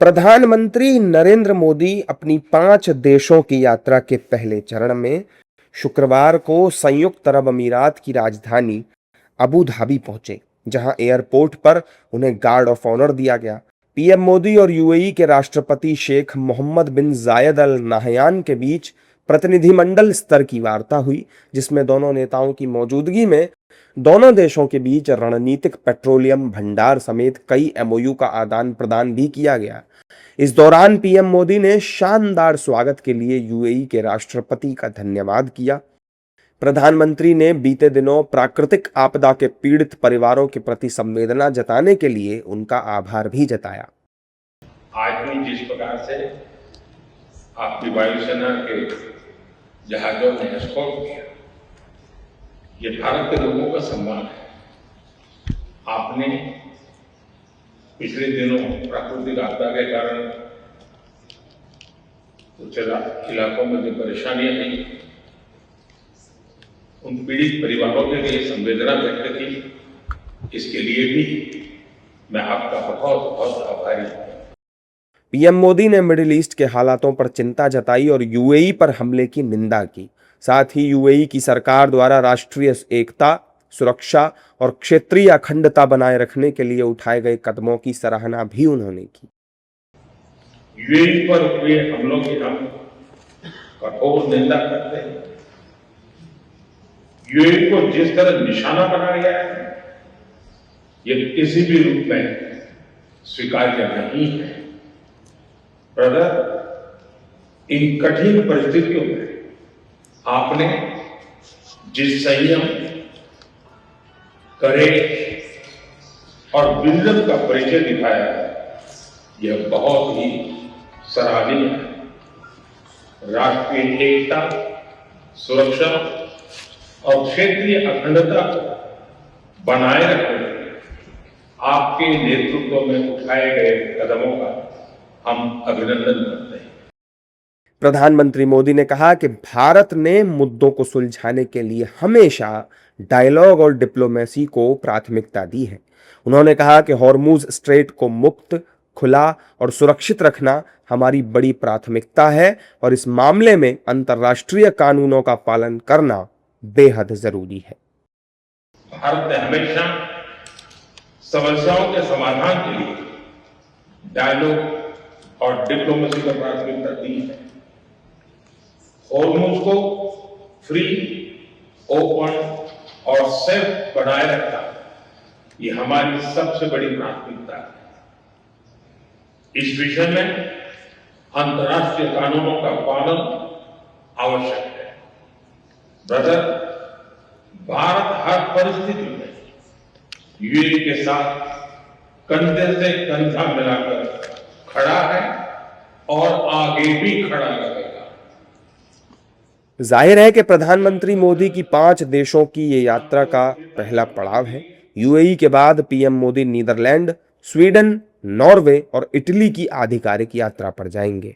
प्रधानमंत्री नरेंद्र मोदी अपनी 5 देशों की यात्रा के पहले चरण में शुक्रवार को संयुक्त अरब अमीरात की राजधानी अबू धाबी पहुंचे, जहां एयरपोर्ट पर उन्हें गार्ड ऑफ ऑनर दिया गया। पीएम मोदी और यूएई के राष्ट्रपति शेख मोहम्मद बिन जायद अल नाहयान के बीच प्रतिनिधिमंडल स्तर की वार्ता हुई, जिसमें दोनों नेताओं की मौजूदगी में दोनों देशों के बीच रणनीतिक पेट्रोलियम भंडार समेत कई एमओयू का आदान प्रदान भी किया गया। इस दौरान पीएम मोदी ने शानदार स्वागत के लिए यूएई के राष्ट्रपति का धन्यवाद किया। प्रधानमंत्री ने बीते दिनों प्राकृतिक आपदा के पीड़ित परिवारों के प्रति संवेदना जताने के लिए उनका आभार भी जताया। आज भी जिस प्रकार से आपकी वायुसेना के जहाजों ने एस्कॉर्ट किया, ये भारत के लोगों का सम्मान है। आपने पिछले दिनों प्राकृतिक आपदा के कारण कुछ इलाकों में जो परेशानियां आई, उन पीड़ित परिवारों के लिए संवेदना व्यक्त की। इसके लिए भी मैं आपका बहुत बहुत आभारी हूं। पीएम मोदी ने मिडिल ईस्ट के हालातों पर चिंता जताई और यूएई पर हमले की निंदा की। साथ ही यूएई की सरकार द्वारा राष्ट्रीय एकता, सुरक्षा और क्षेत्रीय अखंडता बनाए रखने के लिए उठाए गए कदमों की सराहना भी उन्होंने की। यूएई पर हुए हमलों की हम कठोर निंदा करते हैं। यूएई को जिस तरह निशाना बनाया गया है, ये किसी भी रूप में स्वीकार्य नहीं है। ब्रदर, इन कठिन परिस्थितियों में आपने जिस संयम, करेज और विजन का परिचय दिखाया है, यह बहुत ही सराहनीय है। राष्ट्रीय एकता, सुरक्षा और क्षेत्रीय अखंडता को बनाए रखने आपके नेतृत्व में उठाए गए कदमों का हम अभिनंदन करते हैं। प्रधानमंत्री मोदी ने कहा कि भारत ने मुद्दों को सुलझाने के लिए हमेशा डायलॉग और डिप्लोमेसी को प्राथमिकता दी है। उन्होंने कहा कि हॉर्मुज स्ट्रेट को मुक्त, खुला और सुरक्षित रखना हमारी बड़ी प्राथमिकता है और इस मामले में अंतर्राष्ट्रीय कानूनों का पालन करना बेहद जरूरी है। भारत ने हमेशा समस्याओं के समाधान के लिए डायलॉग और डिप्लोमेसी को प्राथमिकता दी है। हॉर्मुज को फ्री, ओपन और सेफ बनाए रखना, ये हमारी सबसे बड़ी प्राथमिकता है। इस विषय में अंतर्राष्ट्रीय कानूनों का पालन आवश्यक है। ब्रदर, भारत हर परिस्थिति में यूएई के साथ कंधे से कंधा मिलाकर खड़ा है और आगे भी खड़ा रहेगा। जाहिर है कि प्रधानमंत्री मोदी की 5 देशों की ये यात्रा का पहला पड़ाव है। यूएई के बाद PM Modi Netherlands, Sweden, Norway और इटली की आधिकारिक यात्रा पर जाएंगे।